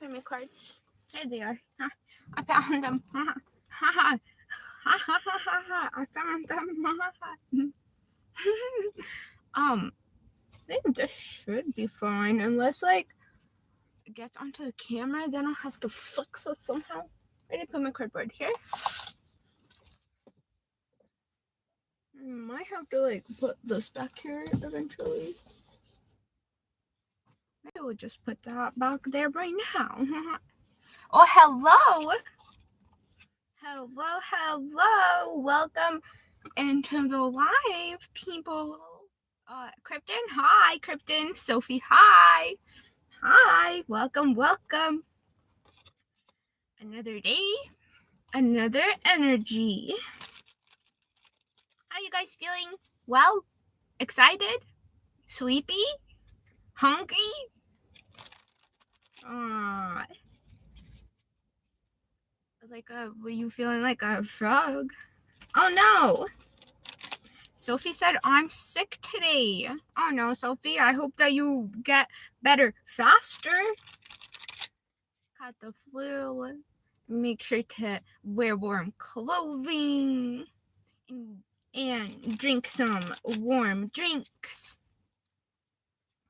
my cards. There they are. I found them. I found them. I think this should be fine, unless like it gets onto the camera, then I'll have to fix it somehow. Where did I put my cardboard? Here? I might have to like put this back here eventually. Maybe we'll just put that back there right now. Oh, hello! Hello! Welcome into the live, people. Krypton, hi. Krypton, Sophie, hi. Hi, welcome. Another day, another energy. How you guys feeling? Well? Excited? Sleepy? Hungry? Were you feeling like a frog? Oh no! Sophie said, I'm sick today. Oh no, Sophie, I hope that you get better faster. Got the flu. Make sure to wear warm clothing and drink some warm drinks.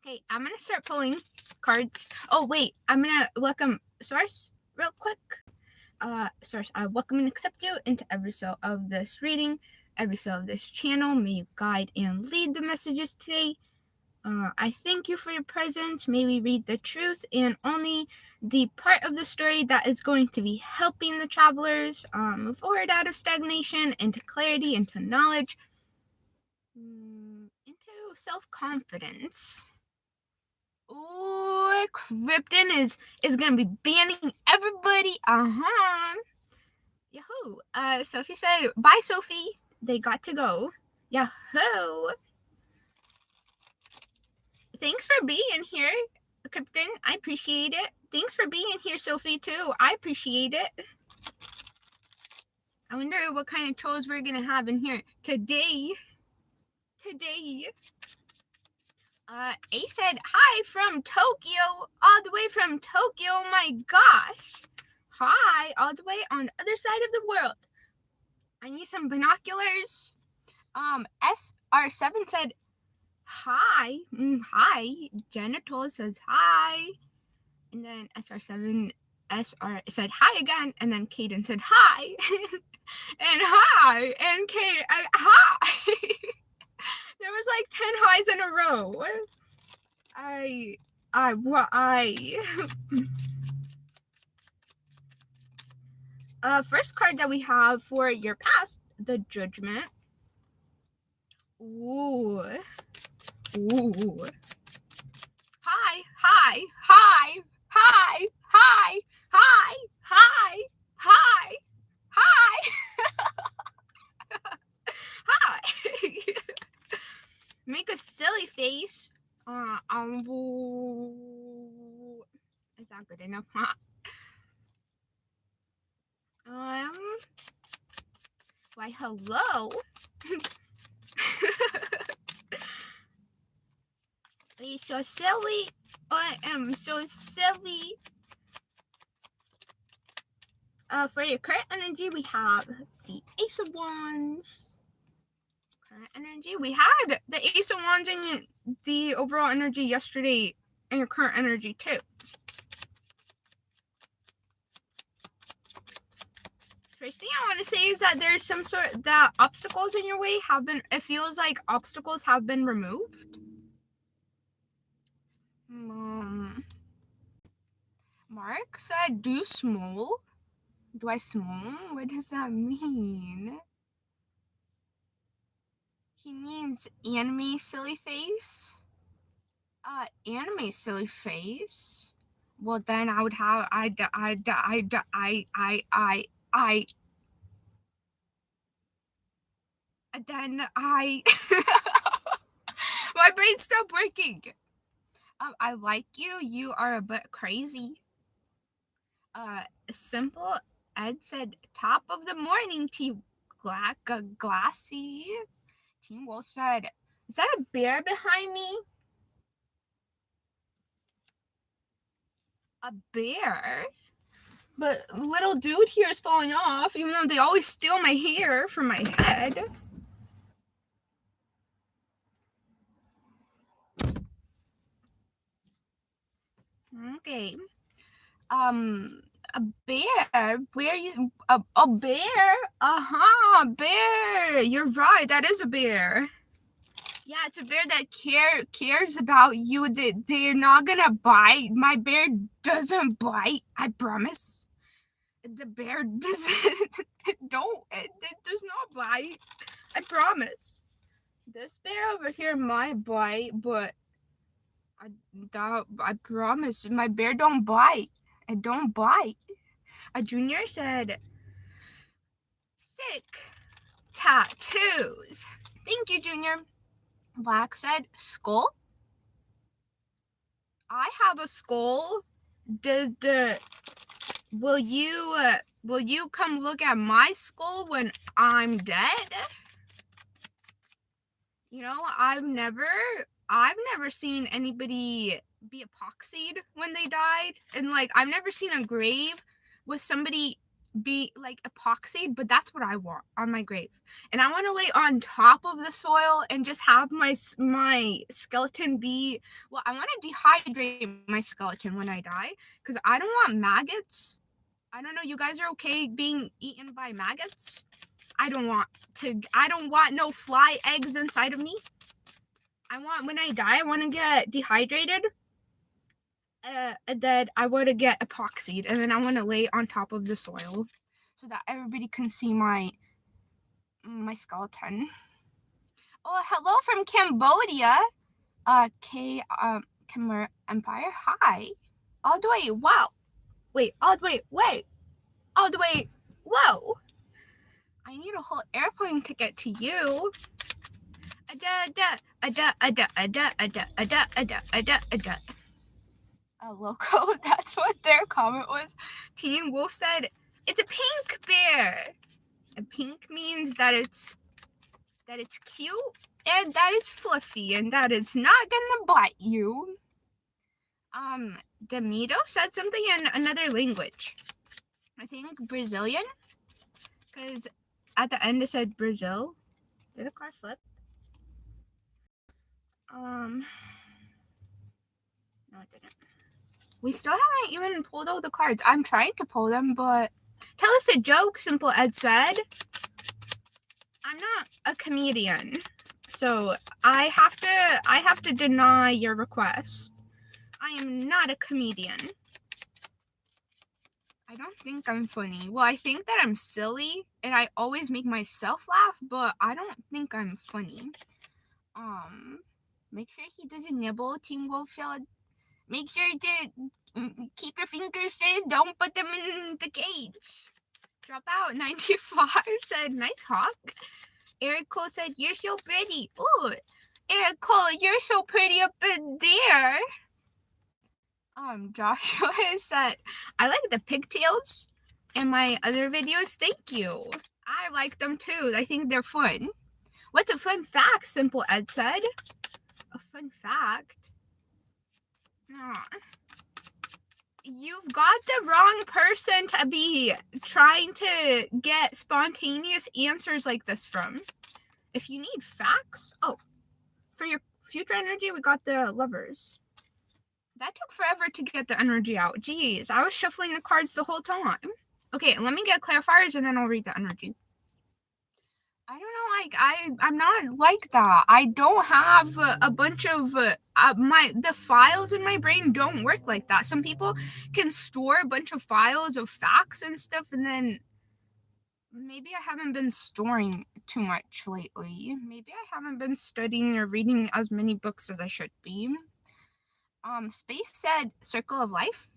Okay, I'm gonna start pulling cards. Oh wait, I'm gonna welcome Source real quick. Source, I welcome and accept you into every cell of this reading, every cell of this channel. May you guide and lead the messages today. I thank you for your presence. May we read the truth and only the part of the story that is going to be helping the travelers move forward out of stagnation, into clarity, into knowledge, into self-confidence. Oh, Krypton is gonna be banning everybody. Yahoo! Sophie said, bye, Sophie. They got to go. Yahoo! Thanks for being here, Krypton. I appreciate it. Thanks for being here, Sophie, too. I appreciate it. I wonder what kind of trolls we're gonna have in here today. A said, hi from Tokyo, all the way from Tokyo, oh my gosh. Hi, all the way on the other side of the world. I need some binoculars. SR7 said, hi. Hi. Genital says hi. And then SR7 said hi again. And then Kaden said hi. And hi. And Kaden, hi. There was like 10 highs in a row. First card that we have for your past, the Judgment. Ooh. Hi. Hi. Make a silly face. Is that good enough? Why, hello. You're so silly. I am so silly. For your current energy, we have the Ace of Wands. Current energy. We had the Ace of Wands in the overall energy yesterday, and your current energy too. First thing I want to say is that there's some sort that obstacles in your way have been. It feels like obstacles have been removed. Mark said, "Do you smole? Do I smole? What does that mean?" He means anime silly face. Anime silly face. Well, then I would have my brain stopped working. I like you. You are a bit crazy. Simple Ed said, top of the morning to you, Glassy. Team Wolf said, is that a bear behind me? A bear? But little dude here is falling off, even though they always steal my hair from my head. Okay. A bear? Where you? A bear? Bear. You're right. That is a bear. Yeah, it's a bear that cares about you. They're not gonna bite. My bear doesn't bite. I promise. The bear doesn't. It does not bite. I promise. This bear over here might bite, but I promise my bear don't bite. It don't bite. A junior said, sick tattoos. Thank you, Junior. Black said, skull. I have a skull. Will you come look at my skull when I'm dead? You know, I've never seen anybody be epoxied when they died, and like I've never seen a grave with somebody be like epoxied, but that's what I want on my grave. And I want to lay on top of the soil and just have my skeleton be, well, I want to dehydrate my skeleton when I die because I don't want maggots. I don't know, you guys are okay being eaten by maggots? I don't want no fly eggs inside of me. When I die, I want to get dehydrated. And then I want to get epoxied, and then I want to lay on top of the soil so that everybody can see my skeleton. Oh, hello from Cambodia. Khmer Empire. Hi. All the way. Wow. Wait. All the way. Wait. All the way. Whoa. I need a whole airplane ticket to you. A loco. That's what their comment was. Teen Wolf said, "It's a pink bear." And pink means that it's cute and that it's fluffy and that it's not gonna bite you. Demito said something in another language. I think Brazilian, because at the end it said Brazil. Did a car flip? No, it didn't. We still haven't even pulled all the cards. I'm trying to pull them, but tell us a joke, Simple Ed said. I'm not a comedian, so I have to deny your request. I am not a comedian. I don't think I'm funny. Well, I think that I'm silly and I always make myself laugh, but I don't think I'm funny. Make sure he doesn't nibble, Team Wolf said. Make sure to keep your fingers safe. Don't put them in the cage. Dropout 95 said, nice hawk. Eric Cole said, you're so pretty. Ooh, Eric Cole, you're so pretty up in there. Joshua said, I like the pigtails in my other videos. Thank you. I like them too. I think they're fun. What's a fun fact? Simple Ed said. A fun fact? You've got the wrong person to be trying to get spontaneous answers like this from. If you need facts, for your future energy, we got the Lovers. That took forever to get the energy out. Jeez, I was shuffling the cards the whole time. Okay, let me get clarifiers and then I'll read the energy. I don't know, I'm not like that. I don't have a bunch of the files in my brain don't work like that. Some people can store a bunch of files of facts and stuff, and then maybe I haven't been storing too much lately. Maybe I haven't been studying or reading as many books as I should be. Space said Circle of Life.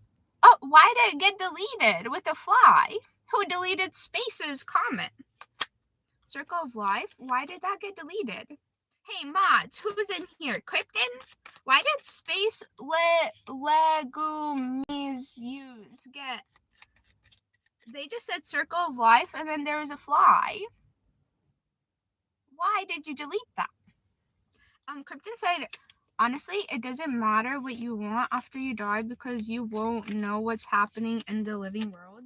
Oh, why did it get deleted with a fly? Who deleted Space's comment? Circle of Life? Why did that get deleted? Hey, mods, who's in here? Krypton? Why did Space Legumes get... They just said Circle of Life and then there was a fly. Why did you delete that? Krypton said, Honestly, it doesn't matter what you want after you die because you won't know what's happening in the living world.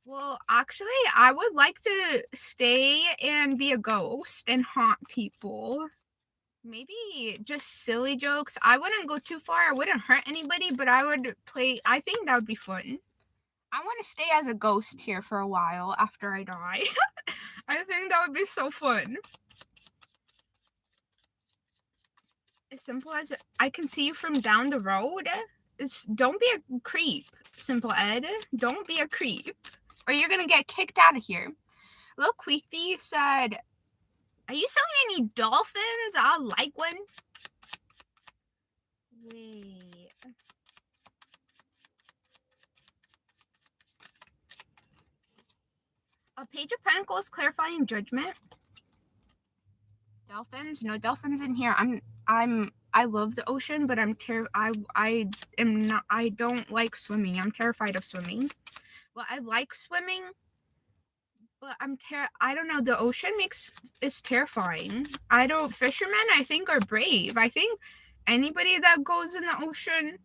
Well, actually, I would like to stay and be a ghost and haunt people. Maybe just silly jokes. I wouldn't go too far. I wouldn't hurt anybody, but I would play. I think that would be fun. I want to stay as a ghost here for a while after I die. I think that would be so fun. As simple as I can see you from down the road. Don't be a creep, Simple Ed. Don't be a creep, or you're gonna get kicked out of here. Lil Queefy said, "Are you selling any dolphins? I'll like one." Wait. A Page of Pentacles clarifying judgment. Dolphins? No dolphins in here. I love the ocean, but I am not. I don't like swimming. I'm terrified of swimming. Well, I like swimming, but I don't know. The ocean is terrifying. Fishermen, I think, are brave. I think anybody that goes in the ocean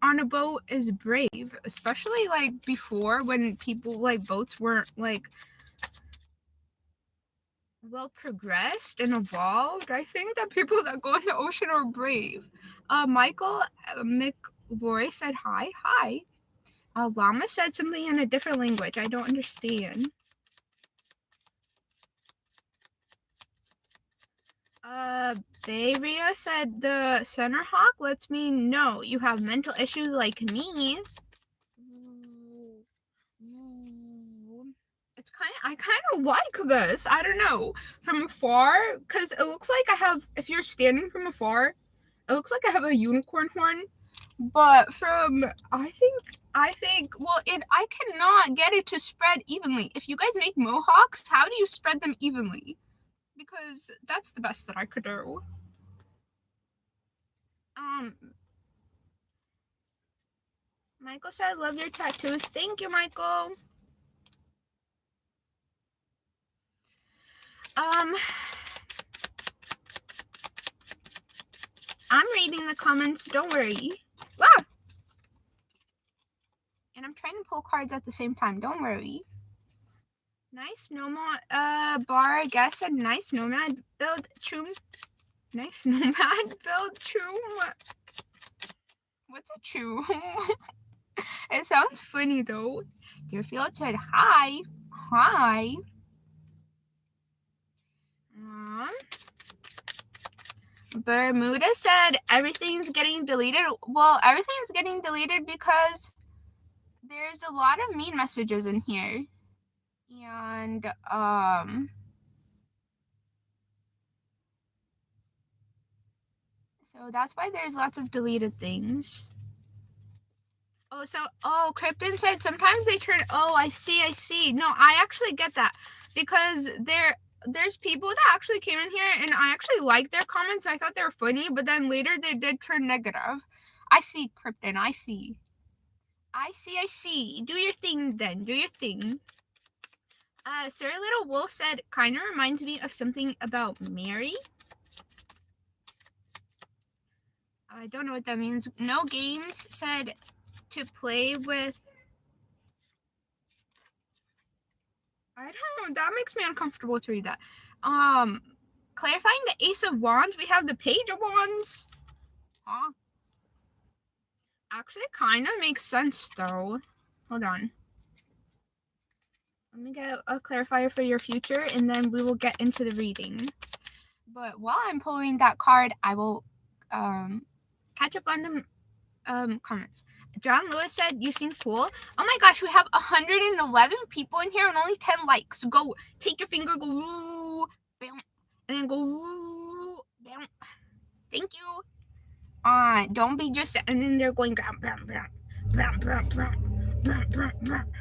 on a boat is brave, especially like before when people like boats weren't like well progressed and evolved. I think that people that go in the ocean are brave. Michael McLaury said hi. Hi. Llama said something in a different language. I don't understand. Bayria said the center hawk lets me know you have mental issues like me. I kind of like this. I don't know. From afar, because it looks like if you're standing from afar, it looks like I have a unicorn horn. But I cannot get it to spread evenly. If you guys make mohawks, how do you spread them evenly? Because that's the best that I could do. Michael said, "Love your tattoos." Thank you, Michael. I'm reading the comments. Don't worry. Ah! And I'm trying to pull cards at the same time. Don't worry. Nice nomad. Bar guess said nice nomad build choom. Nice nomad build choom. What's a choom? It sounds funny though. Deerfield said hi. Hi. Bermuda said everything's getting deleted. Well, everything's getting deleted because there's a lot of mean messages in here. And so that's why there's lots of deleted things. Krypton said sometimes they turn. Oh, I see. No, I actually get that because there's people that actually came in here and I actually liked their comments. I thought they were funny, but then later they did turn negative. I see, Krypton. I see. Do your thing then. Do your thing. Sarah Little Wolf said, kind of reminds me of something about Mary. I don't know what that means. No Games said to play with. I don't know. That makes me uncomfortable to read that. Clarifying the Ace of Wands, we have the Page of Wands. Huh? Actually, kind of makes sense though. Hold on. Let me get a clarifier for your future, and then we will get into the reading. But while I'm pulling that card, I will catch up on the comments. John Lewis said, "You seem cool." Oh my gosh, we have 111 people in here and only 10 likes. Go, take your finger, go, woo, bam, and then go, woo, bam. Thank you. Don't be just sitting in there going, bam, bam, bam, bam, bam, bam, bam, bam, bam.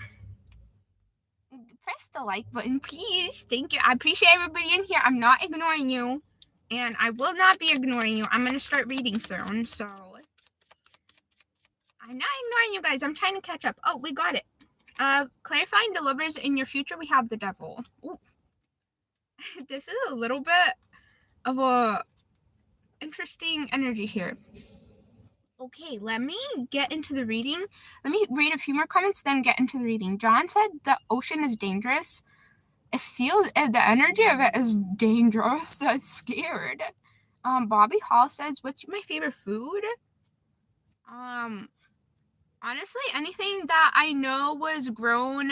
Press the like button, please. Thank you. I appreciate everybody in here. I'm not ignoring you, and I will not be ignoring you. I'm gonna start reading soon, so I'm not ignoring you guys. I'm trying to catch up. Oh, we got it. Clarifying the lovers in your future, we have the devil. Ooh. This is a little bit of a interesting energy here. Okay, let me get into the reading. Let me read a few more comments, then get into the reading. John said the ocean is dangerous. It feels, the energy of it is dangerous. I'm scared. Bobby Hall says, what's my favorite food? Honestly, anything that I know was grown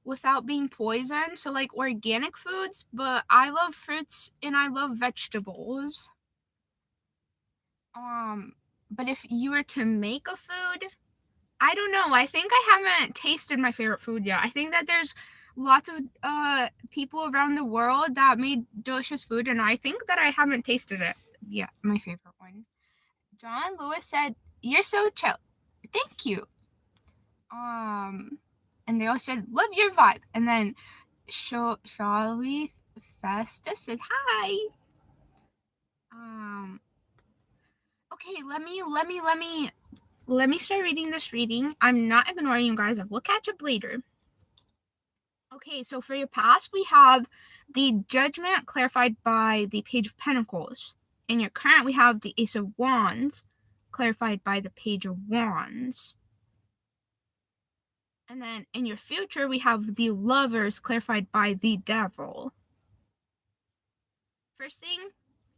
without being poisoned, so like organic foods, but I love fruits and I love vegetables. But if you were to make a food, I don't know. I think I haven't tasted my favorite food yet. I think that there's lots of people around the world that made delicious food, and I think that I haven't tasted it yet. My favorite one. John Lewis said, "You're so chill." Thank you. And they all said, "Love your vibe." And then Charlie Festus said, "Hi." Okay, let me start reading this reading. I'm not ignoring you guys. We'll catch up later. Okay, so for your past, we have the Judgment clarified by the Page of Pentacles. In your current, we have the Ace of Wands clarified by the Page of Wands. And then in your future, we have the Lovers clarified by the Devil. First thing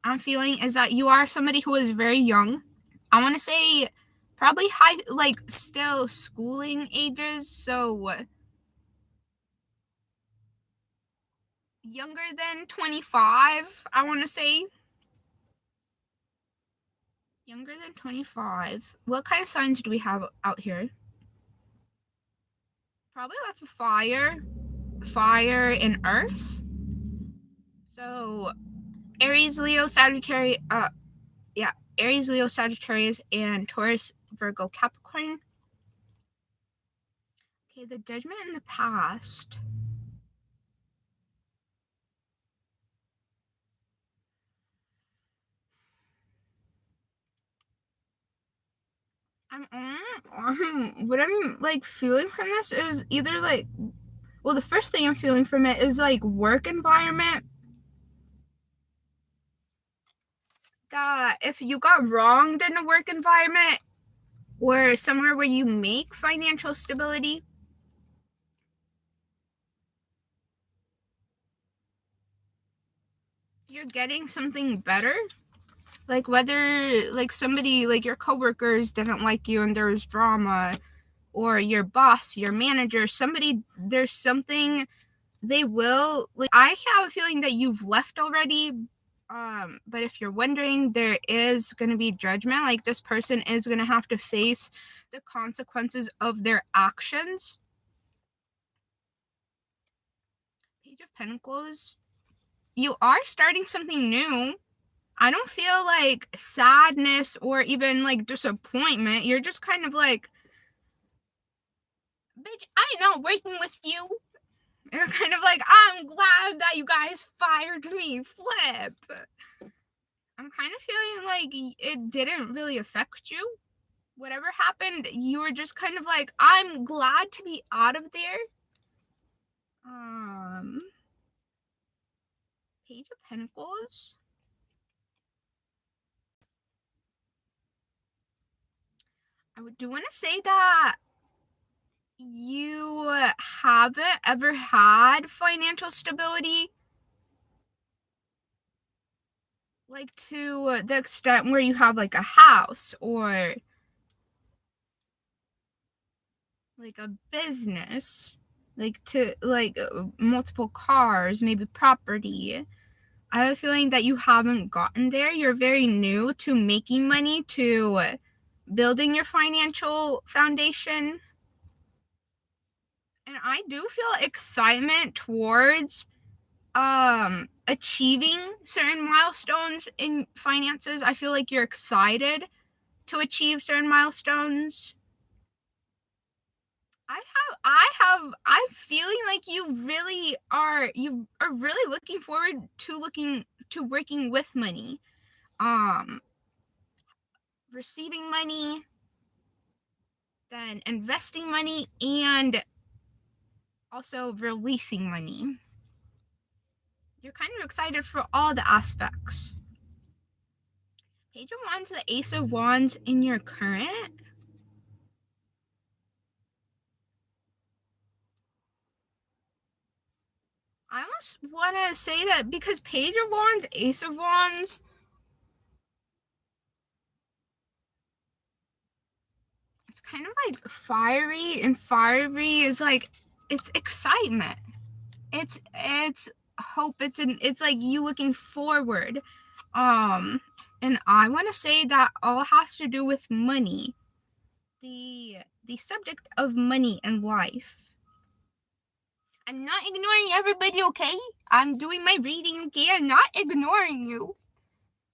I'm feeling is that you are somebody who is very young. I want to say probably high, like still schooling ages, so younger than 25, I want to say. Younger than 25. What kind of signs do we have out here? Probably lots of fire and earth. So Aries, Leo, Sagittarius, Aries, Leo, Sagittarius, and Taurus, Virgo, Capricorn. Okay, the Judgment in the past. What I'm like feeling from this is either like, well, the first thing I'm feeling from it is like work environment. That if you got wronged in a work environment or somewhere where you make financial stability, you're getting something better. Like whether like somebody like your coworkers didn't like you and there was drama, or your boss, your manager, somebody, there's something they will like, I have a feeling that you've left already. But if you're wondering, there is going to be judgment. Like this person is going to have to face the consequences of their actions. Page of Pentacles. You are starting something new. I don't feel like sadness or even like disappointment. You're just kind of like, bitch, I ain't not working with you. You're kind of like, I'm glad that you guys fired me. Flip. I'm kind of feeling like it didn't really affect you. Whatever happened, you were just kind of like, I'm glad to be out of there. Page of Pentacles. I do want to say that you haven't ever had financial stability, like to the extent where you have like a house or like a business, like to like multiple cars, maybe property. I have a feeling that you haven't gotten there. You're very new to making money, to building your financial foundation. And I do feel excitement towards achieving certain milestones in finances. I feel like you're excited to achieve certain milestones. I'm feeling like you are really looking forward to working with money. Receiving money, then investing money, and also releasing money. You're kind of excited for all the aspects. Page of Wands, the Ace of Wands in your current. I almost want to say that because Page of Wands, Ace of Wands, it's kind of like fiery, and fiery is like, it's excitement. It's hope. It's like you looking forward. And I want to say that all has to do with money. The subject of money and life. I'm not ignoring everybody, okay? I'm doing my reading, okay? I'm not ignoring you.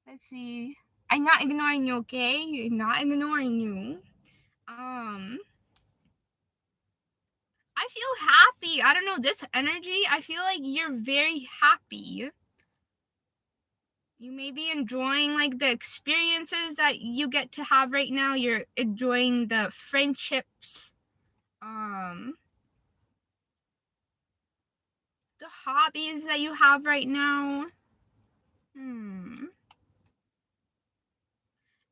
Let's see. I'm not ignoring you, okay? I'm not ignoring you. I feel happy. I don't know, this energy, I feel like you're very happy. You may be enjoying like the experiences that you get to have right now. You're enjoying the friendships, the hobbies that you have right now. And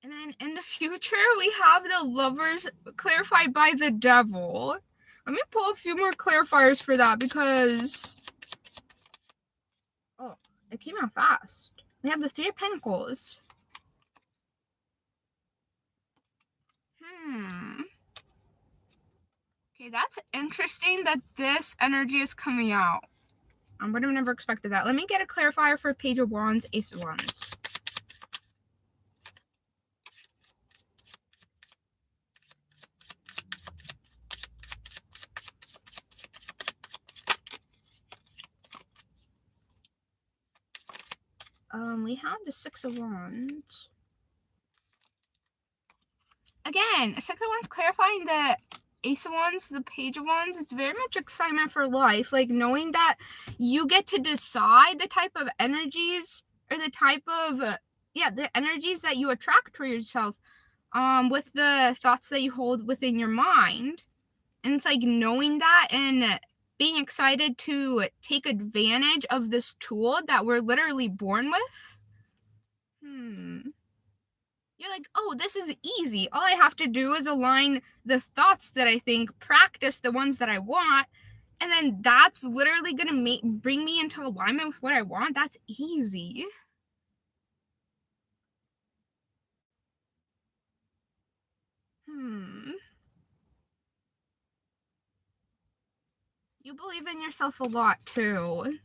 then in the future, we have the Lovers clarified by the Devil. Let me pull a few more clarifiers for that because, oh, it came out fast. We have the Three of Pentacles. Okay, that's interesting that this energy is coming out. I would have never expected that. Let me get a clarifier for Page of Wands, Ace of Wands. We have the Six of Wands. Again, Six of Wands clarifying the Ace of Wands, the Page of Wands. It's very much excitement for life. Like knowing that you get to decide the type of energies or the type of, the energies that you attract to yourself with the thoughts that you hold within your mind. And it's like knowing that and being excited to take advantage of this tool that we're literally born with. You're like, oh, this is easy. All I have to do is align the thoughts that I think, practice the ones that I want, and then that's literally going to bring me into alignment with what I want. That's easy. You believe in yourself a lot, too.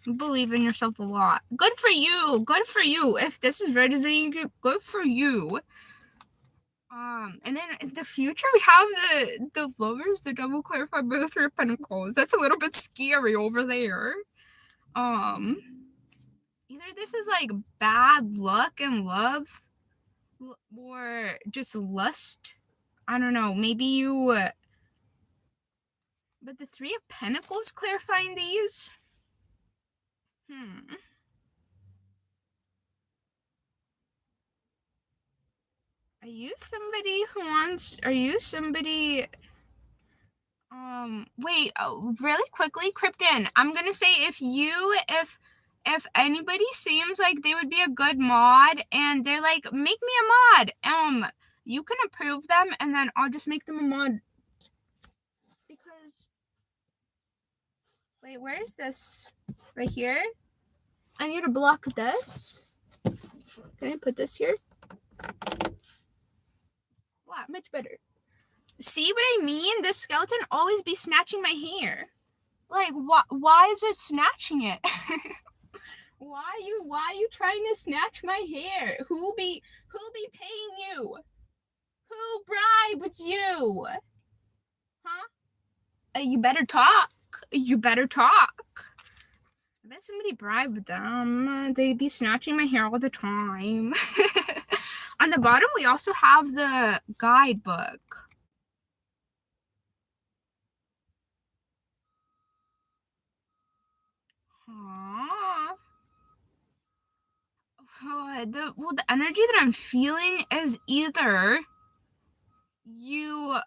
You believe in yourself a lot. Good for you. Good for you. If this is resonating, good for you. And then in the future we have the Lovers, the Devil clarified by the Three of Pentacles. That's a little bit scary over there. Either this is like bad luck and love, or just lust. I don't know. Maybe you. But the Three of Pentacles clarifying these. Are you somebody who wants? Are you somebody? Wait. Oh, really quickly, Krypton. I'm gonna say if anybody seems like they would be a good mod and they're like, make me a mod, you can approve them and then I'll just make them a mod. Because, wait, where is this? Right here? I need to block this. Can I put this here? Wow, much better. See what I mean? This skeleton always be snatching my hair. Like, why is it snatching it? Why are you trying to snatch my hair? Who be paying you? Who bribed you? Huh? You better talk. You better talk. I bet somebody bribed them. They be snatching my hair all the time. On the bottom, we also have the guidebook. Aww. The energy that I'm feeling is either you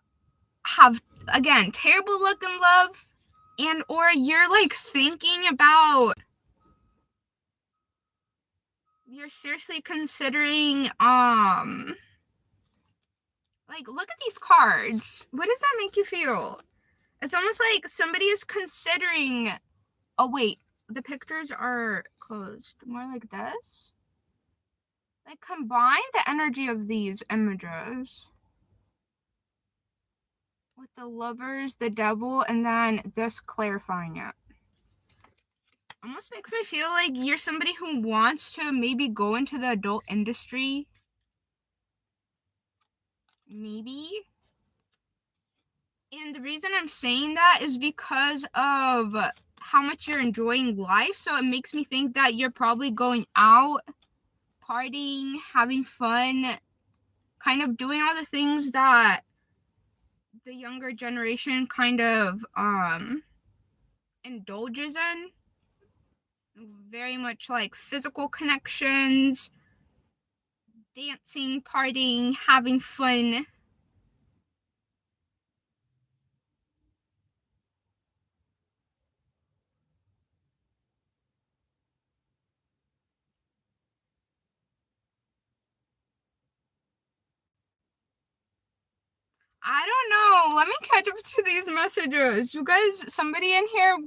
have, again, terrible luck in love, and or you're like thinking about You're seriously considering, like, look at these cards. What does that make you feel? It's almost like somebody is considering. Oh, wait. The pictures are closed. More like this? Like, combine the energy of these images with the lovers, the devil, and then this clarifying it. Almost makes me feel like you're somebody who wants to maybe go into the adult industry. Maybe. And the reason I'm saying that is because of how much you're enjoying life. So it makes me think that you're probably going out, partying, having fun, kind of doing all the things that the younger generation kind of indulges in. Very much like physical connections, dancing, partying, having fun. I don't know. Let me catch up to these messages. You guys, somebody in here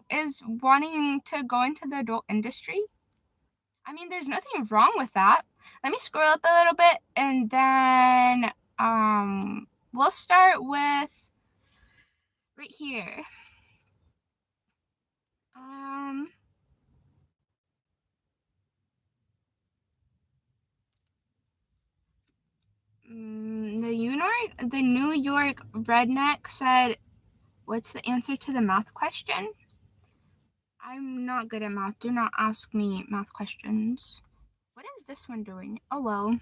is wanting to go into the adult industry. I mean, there's nothing wrong with that. Let me scroll up a little bit and then we'll start with right here. The New York redneck said, "What's the answer to the math question?" I'm not good at math. Do not ask me math questions. What is this one doing? Oh well.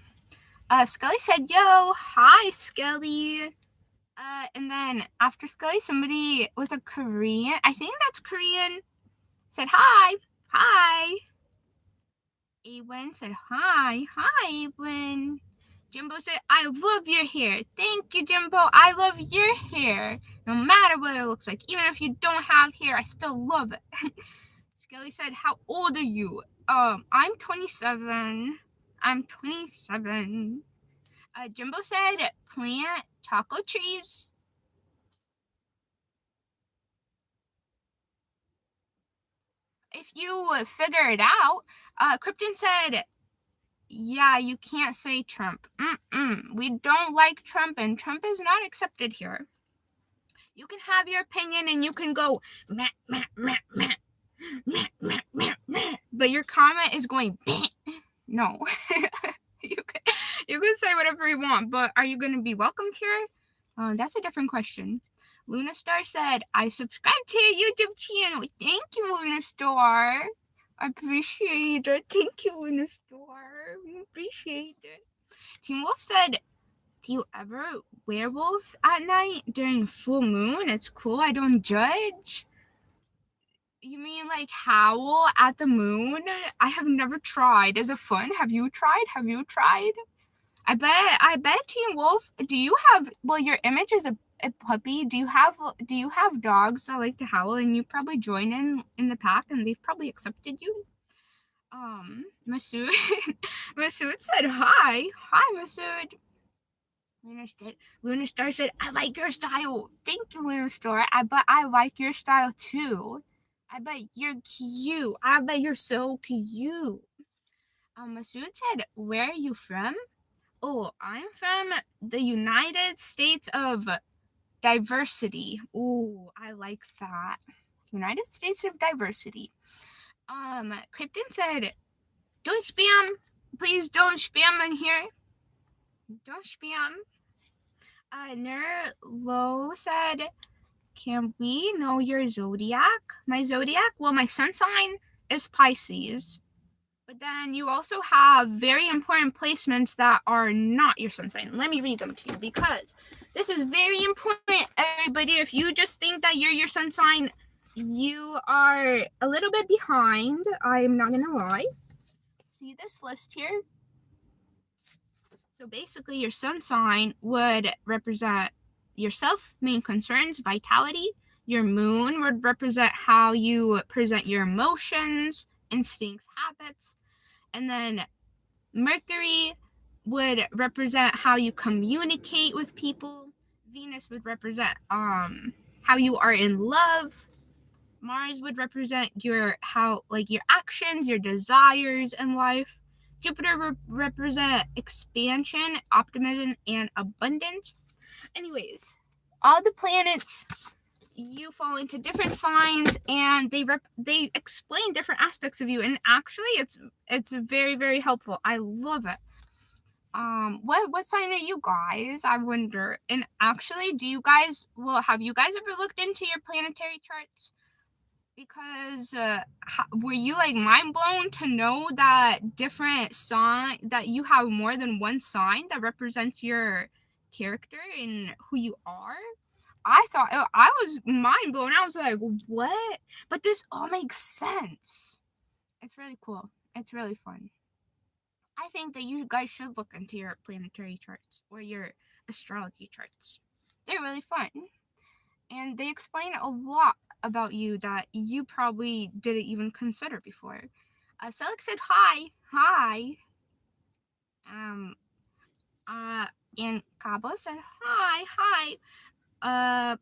Skelly said, "Yo, hi, Skelly." And then after Skelly, somebody with a Korean, I think that's Korean, said, "Hi, hi." Awen said, "Hi, hi, Awen." Jimbo said, "I love your hair." Thank you, Jimbo. I love your hair. No matter what it looks like. Even if you don't have hair, I still love it. Skelly said, "How old are you?" I'm 27. I'm 27. Jimbo said, "Plant taco trees." If you figure it out, Krypton said, "Yeah, you can't say Trump. We don't like Trump, and Trump is not accepted here. You can have your opinion, and you can go, meh, meh, meh, meh, meh, meh, meh, meh, but your comment is going, meh. No." you can say whatever you want, but are you going to be welcomed here? That's a different question. Luna Star said, "I subscribe to your YouTube channel." Thank you, Luna Star. I appreciate it. Thank you, Luna Star. We appreciate it. Teen Wolf said, "Do you ever werewolf at night during full moon? It's cool. I don't judge." You mean like howl at the moon? I have never tried. Is it fun? Have you tried? I bet Teen Wolf, do you have, well, your image is a puppy. Do you have dogs that like to howl, and you probably join in the pack, and they've probably accepted you? Masood Masood said, "Hi, Masood." Lunar Star said, "I like your style." Thank you, Lunar Star. I like your style too. I bet you're cute. I bet you're so cute. Masood said, "Where are you from?" Oh, I'm from the United States of Diversity. Oh, I like that. United States of Diversity. Krypton said, "Don't spam. Please don't spam in here. Don't spam." Nerlo said, "Can we know your zodiac?" My zodiac? Well, my sun sign is Pisces. But then you also have very important placements that are not your sun sign. Let me read them to you because this is very important, everybody. If you just think that you're your sun sign, you are a little bit behind. I'm not going to lie. See this list here? So basically, your sun sign would represent yourself, main concerns, vitality. Your moon would represent how you present your emotions, instincts, habits. And then Mercury would represent how you communicate with people. Venus would represent how you are in love. Mars would represent your actions, your desires in life. Jupiter would represent expansion, optimism, and abundance. Anyways, all the planets, you fall into different signs, and they explain different aspects of you, and actually it's very, very helpful. I love it. What sign are you guys? I wonder. And actually, have you guys ever looked into your planetary charts? Because were you like mind blown to know that different sign that you have more than one sign that represents your character and who you are? I thought I was mind blown. I was like, what? But this all makes sense. It's really cool. It's really fun. I think that you guys should look into your planetary charts or your astrology charts. They're really fun. And they explain a lot about you that you probably didn't even consider before. Selleck said hi. Hi. And Cabo said hi.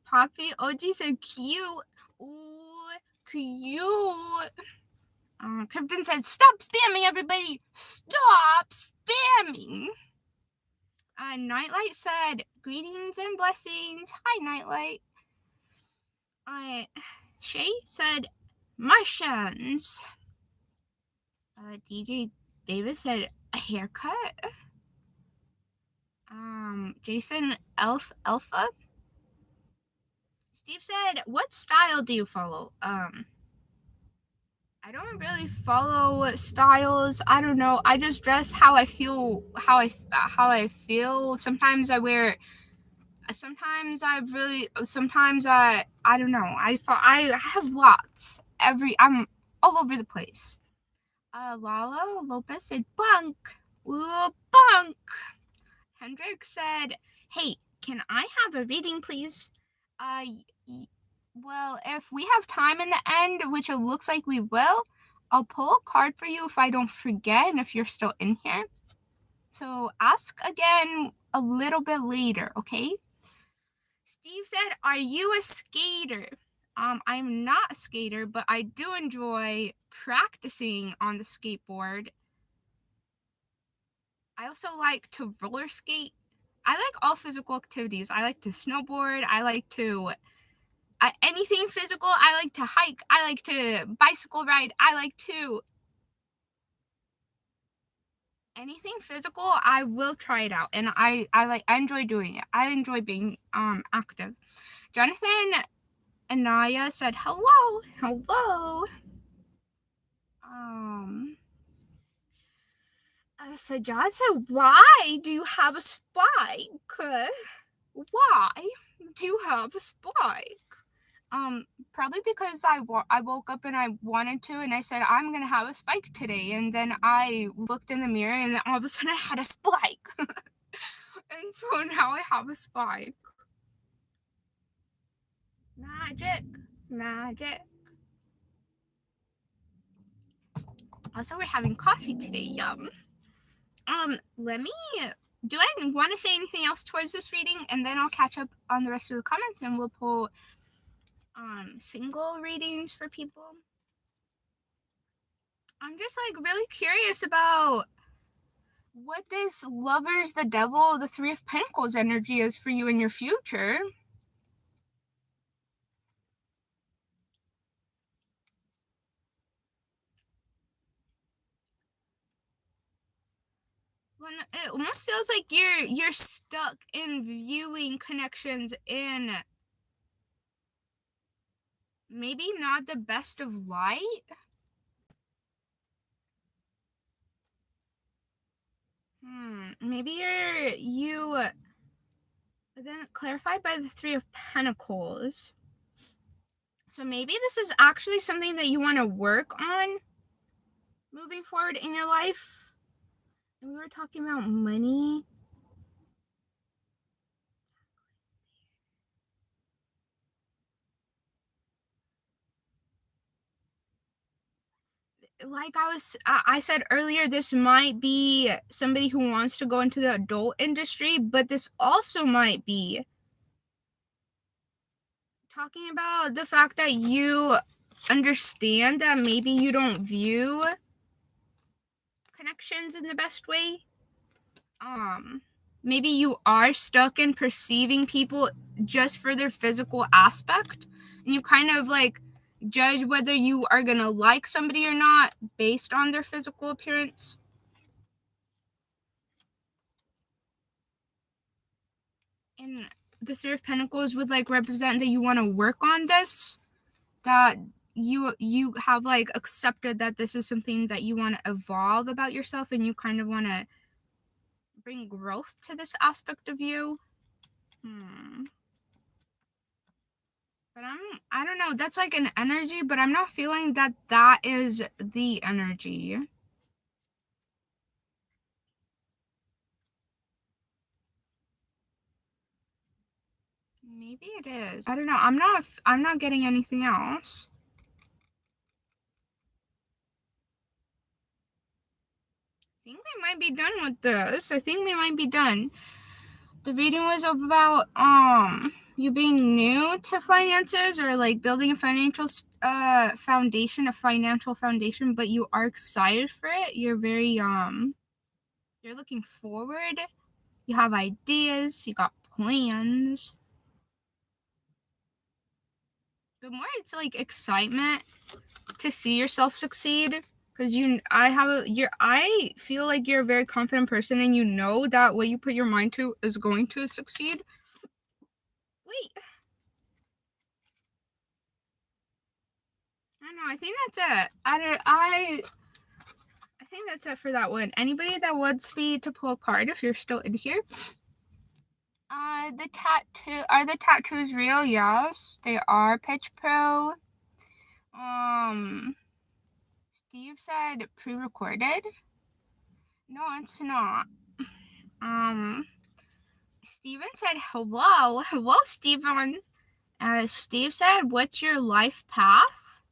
Poppy OG said cute. Ooh, cute. Krypton said, stop spamming, everybody. Stop spamming. Nightlight said, greetings and blessings. Hi, Nightlight. Shay said, Martians. DJ Davis said, a haircut. Jason Alpha. Steve said, what style do you follow? I don't really follow styles. I don't know. I just dress how I feel. How I feel. Sometimes I wear. Sometimes I really. Sometimes I don't know. I have lots. I'm all over the place. Lala Lopez said bunk. Ooh, bunk. Hendrik said, hey, can I have a reading, please? Well, if we have time in the end, which it looks like we will, I'll pull a card for you if I don't forget and if you're still in here. So ask again a little bit later, okay? Steve said, are you a skater? I'm not a skater, but I do enjoy practicing on the skateboard. I also like to roller skate. I like all physical activities. I like to snowboard. I like to anything physical. I like to hike. I like to bicycle ride. I like to anything physical. I will try it out, and I enjoy doing it. I enjoy being active. Jonathan Anaya said hello. So John said, why do you have a spike? Why do you have a spike? Probably because I woke up and I wanted to, and I said, I'm gonna have a spike today. And then I looked in the mirror, and then all of a sudden I had a spike. And so now I have a spike. Magic. Also, we're having coffee today. Yum. Do I want to say anything else towards this reading, and then I'll catch up on the rest of the comments, and we'll pull single readings for people. I'm just like really curious about what this Lovers, the Devil, the Three of Pentacles energy is for you in your future. When it almost feels like you're stuck in viewing connections in maybe not the best of light. Maybe you then clarified by the Three of Pentacles. So maybe this is actually something that you want to work on moving forward in your life. And we were talking about money. like I said earlier, this might be somebody who wants to go into the adult industry, but this also might be talking about the fact that you understand that maybe you don't view connections in the best way. Maybe you are stuck in perceiving people just for their physical aspect, and you kind of like judge whether you are gonna like somebody or not based on their physical appearance. And the Three of Pentacles would like represent that you want to work on this, that you have like accepted that this is something that you want to evolve about yourself, and you kind of want to bring growth to this aspect of you. But I don't know, that's like an energy, but I'm not feeling that that is the energy. Maybe it is. I don't know. I'm not getting anything else. I think we might be done with this. I think we might be done. The reading was about you being new to finances, or like building a financial foundation, a financial foundation, but you are excited for it. You're very you're looking forward. You have ideas, you got plans. The more it's like excitement to see yourself succeed, because I feel like you're a very confident person, and you know that what you put your mind to is going to succeed. Wait. I don't know. I think that's it. I think that's it for that one. Anybody that wants me to pull a card, if you're still in here. The tattoos real? Yes, they are. Pitch Pro. Steve said pre-recorded. No, it's not. Steven said hello. Hello, Steven. Steve said, what's your life path?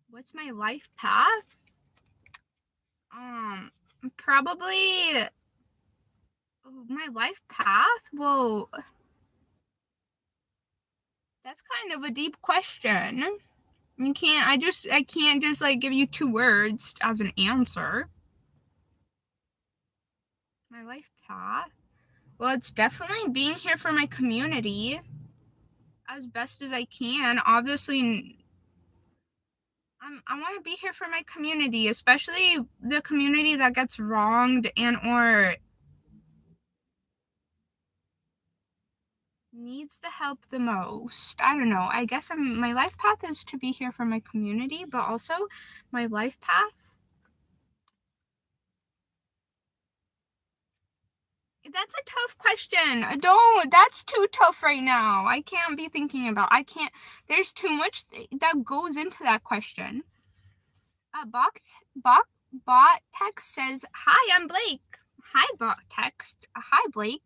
What's my life path? Probably my life path? Well, that's kind of a deep question. I can't just like give you 2 words as an answer. My life path? Well, it's definitely being here for my community as best as I can. Obviously, I want to be here for my community, especially the community that gets wronged and or needs the help the most. I don't know. I guess my life path is to be here for my community, but also my life path. That's a tough question. That's too tough right now. I can't be thinking about. There's too much that goes into that question. Bot text says, "Hi, I'm Blake." Hi, bot text. Hi, Blake.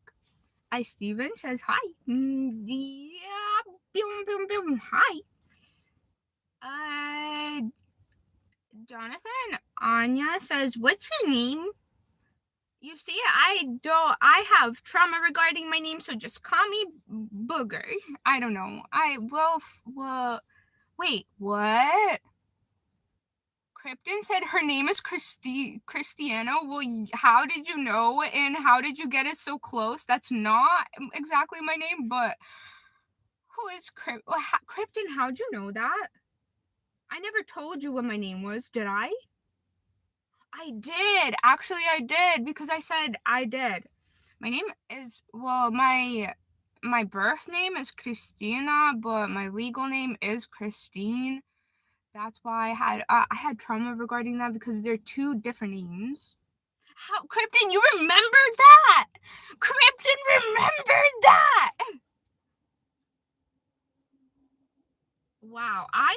Steven says, "Hi." Yeah, boom. Hi. Jonathan Anya says, "What's your name?" You see, I have trauma regarding my name, so just call me Booger. I don't know. Wait, what? Krypton said her name is Cristiano. Well, how did you know, and how did you get it so close? That's not exactly my name, but who is Krypton? How'd you know that? I never told you what my name was, did I? I did. Actually, I did, because I said I did. My name is, well, my birth name is Christina, but my legal name is Christine. That's why I had trauma regarding that, because they're 2 different names. How, Krypton, you remembered that? Krypton remembered that. Wow, I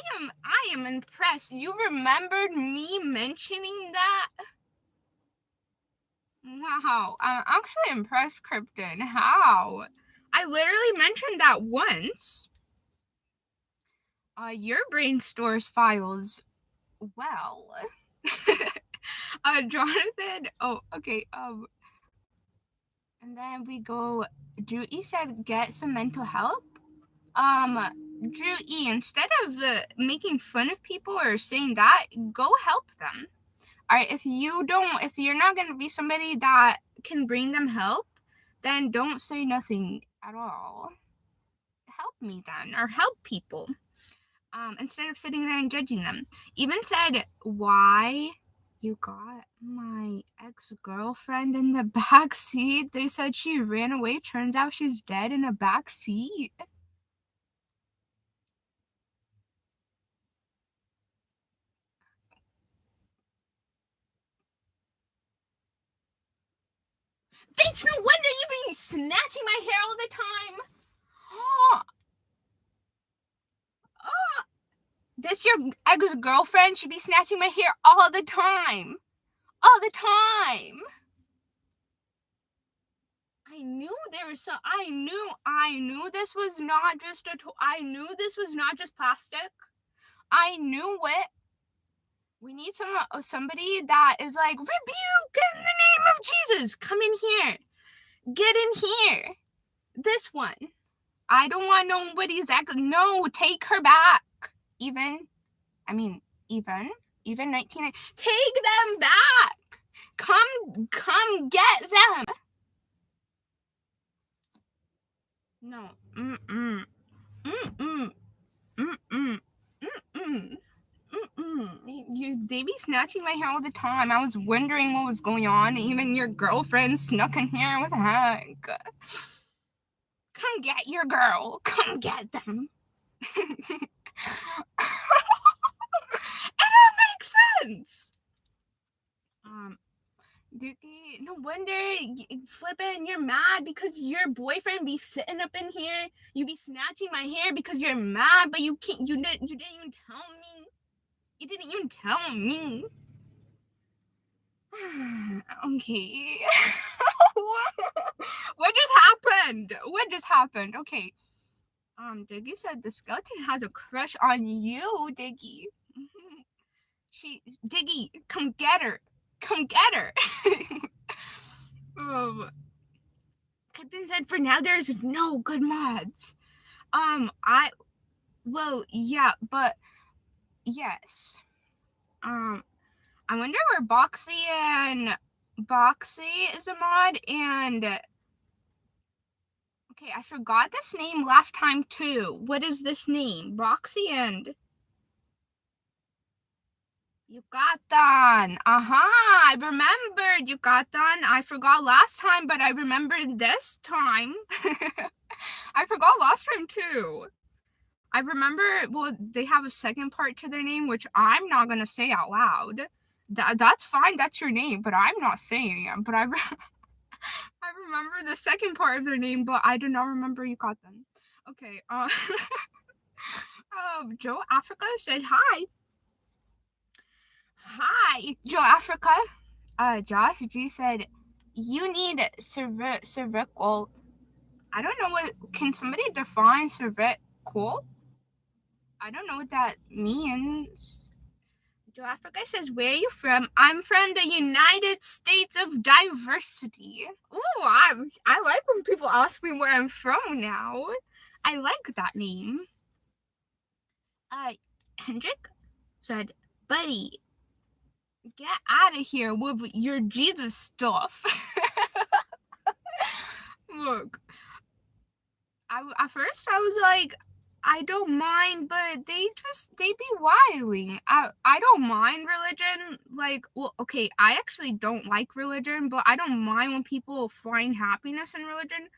am impressed. You remembered me mentioning that? Wow, I'm actually impressed, Krypton. How? I literally mentioned that once. Your brain stores files. well, Jonathan. Oh, okay. And then we go. Drew E said, "Get some mental help." Drew E, instead of making fun of people or saying that, go help them. All right. If you're not gonna be somebody that can bring them help, then don't say nothing at all. Help me then, or help people. Instead of sitting there and judging them. Even said, "Why you got my ex-girlfriend in the back seat? They said she ran away. Turns out she's dead in a back seat." Bitch, no wonder you be snatching my hair all the time. Oh, oh. This your ex-girlfriend? She be snatching my hair all the time. All the time. I knew there was some. I knew this was not just I knew this was not just plastic. I knew it. We need somebody that is like, rebuke in the name of Jesus. Come in here. Get in here. This one. I don't want nobody's no, take her back. Even 19. Take them back. Come get them. No. They be snatching my hair all the time. I was wondering what was going on. Even your girlfriend snuck in here with Hank. Come get your girl. Come get them. It all makes sense. Dickie, no wonder flipping, you're mad because your boyfriend be sitting up in here. You be snatching my hair because you're mad, but you didn't even tell me. You didn't even tell me. Okay. What just happened? Okay. Diggy said the skeleton has a crush on you, Diggy. Diggy, come get her. Come get her. Captain said for now there's no good mods. Yeah, but yes. I wonder where Boxy is a mod, and okay, I forgot this name last time too. What is this name? Boxy and Yucatan. I remembered Yucatan. I forgot last time, but I remembered this time. I forgot last time too. I remember, well, they have a second part to their name, which I'm not going to say out loud. That's fine. That's your name, but I'm not saying it. But I remember the second part of their name, but I do not remember Yucatan. Okay. Joe Africa said hi. Hi, Joe Africa. Josh G said, you need cervical. I don't know what. Can somebody define cervical? I don't know what that means. Joe Africa says, where are you from? I'm from the United States of Diversity. Ooh, I like when people ask me where I'm from now. I like that name. Hendrik said, buddy, get out of here with your Jesus stuff. Look, at first I was like, I don't mind, but they be wiling. I don't mind religion. Like, well, okay, I actually don't like religion, but I don't mind when people find happiness in religion.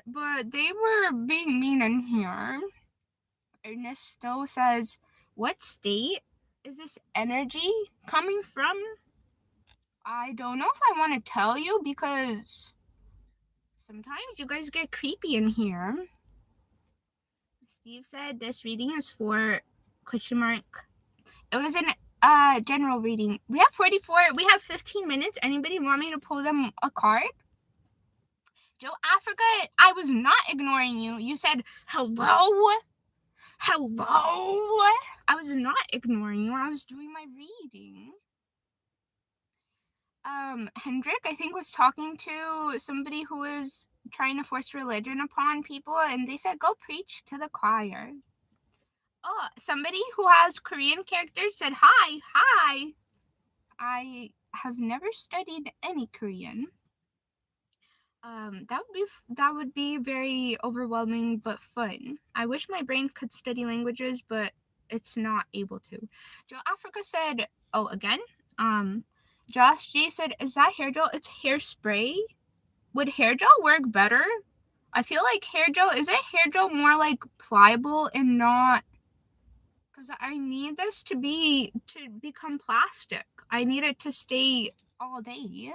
But they were being mean in here. Ernesto says, what state is this energy coming from? I don't know if I want to tell you because sometimes you guys get creepy in here. Steve said this reading is for question mark. It was an general reading. We have 15 minutes. Anybody want me to pull them a card? Joe Africa, I was not ignoring you. You said hello. Hello? I was not ignoring you. I was doing my reading. Hendrik, I think, was talking to somebody who was trying to force religion upon people, and they said, go preach to the choir. Oh, somebody who has Korean characters said, hi, hi. I have never studied any Korean. That would be very overwhelming but fun. I wish my brain could study languages, but it's not able to. Joe Africa said, oh, again? Josh G said, is that hair gel? It's hairspray. Would hair gel work better? I feel like hair gel, isn't hair gel more like pliable and not, because I need this to become plastic. I need it to stay all day.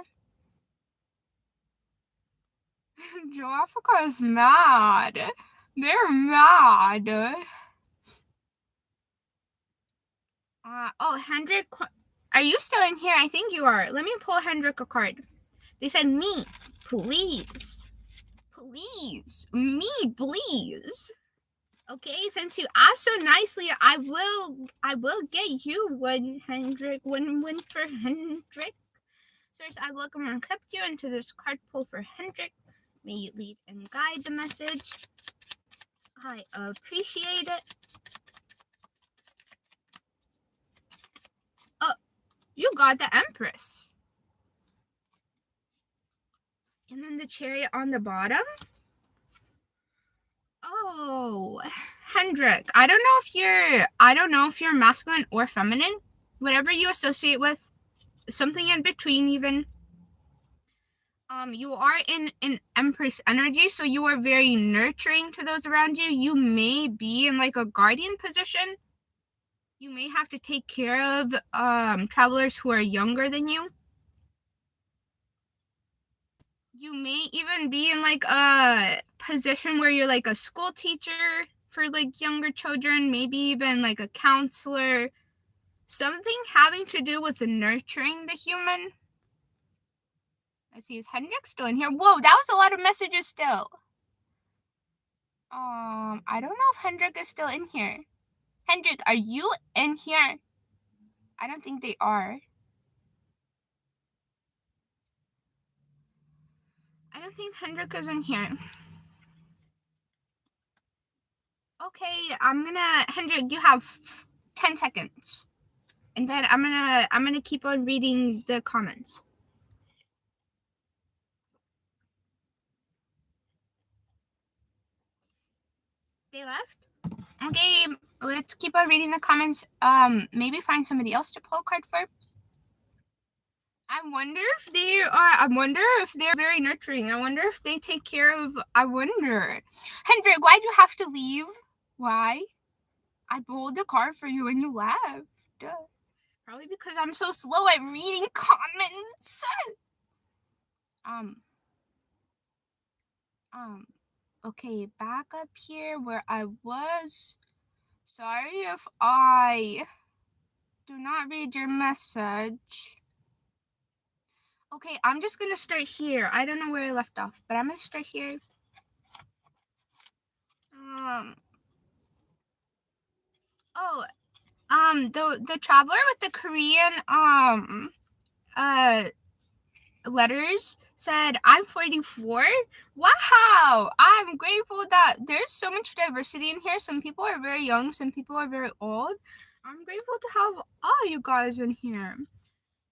Joe Africa is mad. They're mad. Hendrik, are you still in here? I think you are. Let me pull Hendrik a card. They said, me, please. Please. Me, please. Okay, since you asked so nicely, I will get you one, Hendrik. One for Hendrik. Sirs, I welcome and accept you into this card pull for Hendrik. May you lead and guide the message. I appreciate it. Oh, you got the Empress. And then the Chariot on the bottom. Oh, Hendrik, I don't know if you're masculine or feminine. Whatever you associate with, something in between even. You are in an Empress energy, so you are very nurturing to those around you. You may be in like a guardian position. You may have to take care of travelers who are younger than you. You may even be in like a position where you're like a school teacher for like younger children, maybe even like a counselor. Something having to do with nurturing the human. Let's see, is Hendrik still in here? Whoa, that was a lot of messages still. I don't know if Hendrik is still in here. Hendrik, are you in here? I don't think they are. I don't think Hendrik is in here. Okay, Hendrik, you have 10 seconds. And then I'm gonna keep on reading the comments. They left? Okay, let's keep on reading the comments. Maybe find somebody else to pull a card for. I wonder if they're very nurturing. I wonder if they take care of. I wonder. Hendrik, why'd you have to leave? Why? I pulled the card for you and you left. Probably because I'm so slow at reading comments. Okay, back up here where I was. Sorry if I do not read your message. Okay, I'm just gonna start here. I don't know where I left off, but I'm gonna start here. The traveler with the Korean letters said, I'm 44. Wow, I'm grateful that there's so much diversity in here. Some people are very young, some people are very old. I'm grateful to have all you guys in here.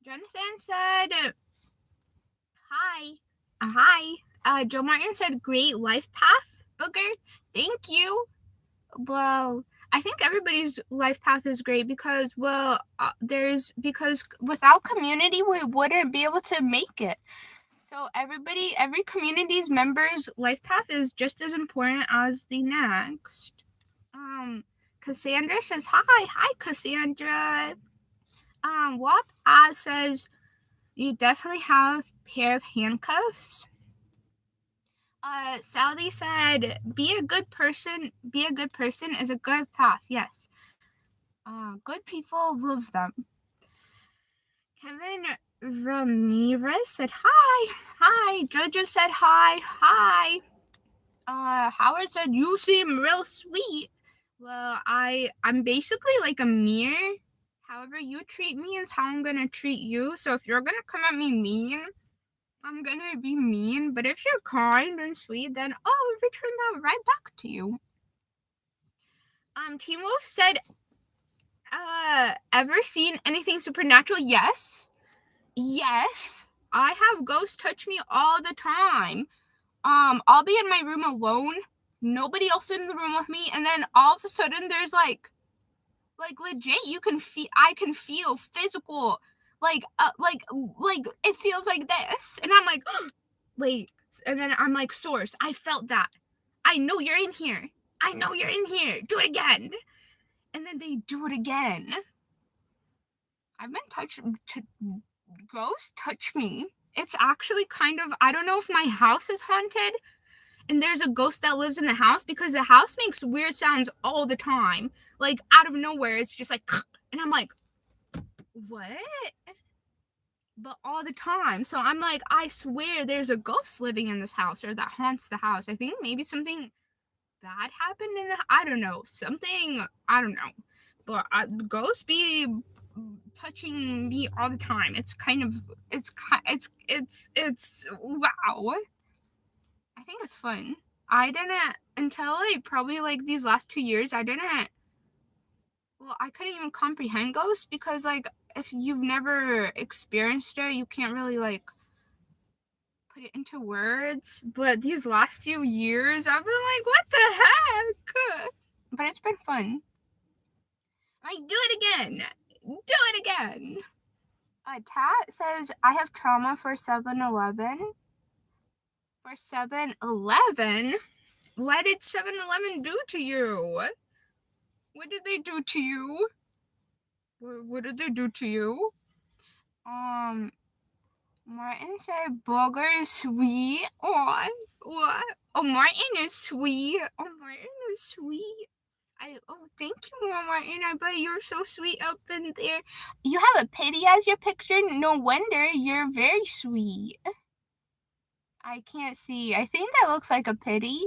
Jonathan said, hi. Hi. Joe Martin said, great life path, Booger. Thank you. Well, I think everybody's life path is great because because without community, we wouldn't be able to make it. So every community's member's life path is just as important as the next. Cassandra says, hi, Cassandra. Wap says, you definitely have a pair of handcuffs. Sally said, be a good person is a good path. Yes. Good people love them. Kevin Ramirez said, hi. Jojo said, hi. Howard said, you seem real sweet. Well, I'm basically like a mirror. However you treat me is how I'm gonna treat you. So if you're gonna come at me mean, I'm gonna be mean. But if you're kind and sweet, then I'll return that right back to you. Teen Wolf said, ever seen anything supernatural? Yes. Yes. I have ghosts touch me all the time. I'll be in my room alone, nobody else in the room with me, and then all of a sudden there's like legit I can feel physical, like it feels like this, and I'm like, wait, and then I'm like, source, I felt that, I know you're in here, I know you're in here, do it again, and then they do it again. I've been touched. Ghosts touch me. It's actually kind of, I don't know if my house is haunted and there's a ghost that lives in the house, because the house makes weird sounds all the time, like out of nowhere it's just like and I'm like, what? But all the time, so I'm like, I swear there's a ghost living in this house or that haunts the house. I think maybe something bad happened in the, I don't know, something, I don't know, but ghosts be touching me all the time. It's kind of, it's wow. I think it's fun. I didn't, until like probably like these last 2 years, I didn't, well, I couldn't even comprehend ghosts, because like if you've never experienced it, you can't really like put it into words. But these last few years, I've been like, what the heck? But it's been fun. Like, do it again. Do it again. Tat says, I have trauma for 7-Eleven. For 7-Eleven? What did 7-Eleven do to you? What did they do to you? What did they do to you? Martin said booger is sweet. Oh, what? Oh, Martin is sweet. Oh, Martin is sweet. Thank you, Martin. I bet you're so sweet up in there. You have a pity as your picture? No wonder, you're very sweet. I can't see. I think that looks like a pity.